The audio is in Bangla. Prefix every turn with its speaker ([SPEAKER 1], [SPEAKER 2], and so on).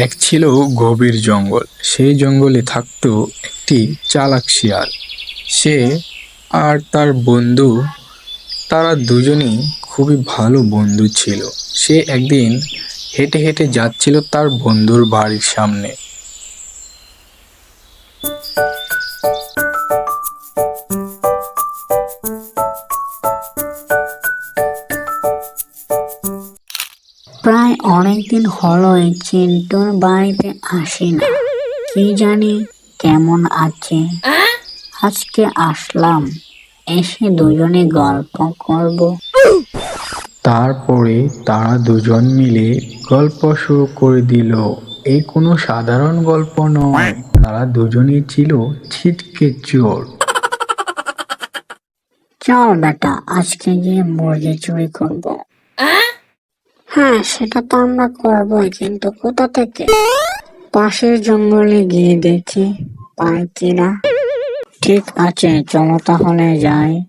[SPEAKER 1] এক ছিল গভীর জঙ্গল। সেই জঙ্গলে থাকতো একটি চালাক শিয়াল। সে আর তার বন্ধু, তারা দুজনেই খুবই ভালো বন্ধু ছিল। সে একদিন হেঁটে হেঁটে যাচ্ছিল তার বন্ধুর বাড়ির সামনে।
[SPEAKER 2] প্রায় অনেকদিন হলোই চিন্টুর বাড়িতে আসি না। কি জানি কেমন আছে। আজকে আসলাম, এসে দুজনে গল্প করব।
[SPEAKER 1] তারপরে তারা দুজন মিলে গল্প শুরু করে দিল। এই কোনো সাধারণ গল্প নয়, তারা দুজনেই ছিল ছিটকে চোর।
[SPEAKER 2] চল বেটা, আজকে গিয়ে মুরগি চুরি করব। হ্যাঁ, সেটা তো আমরা করবই, কিন্তু কোথা থেকে? পাশের জঙ্গলে গিয়ে দেখি পাই কিনা। ঠিক আছে, চলো তাহলে যাই।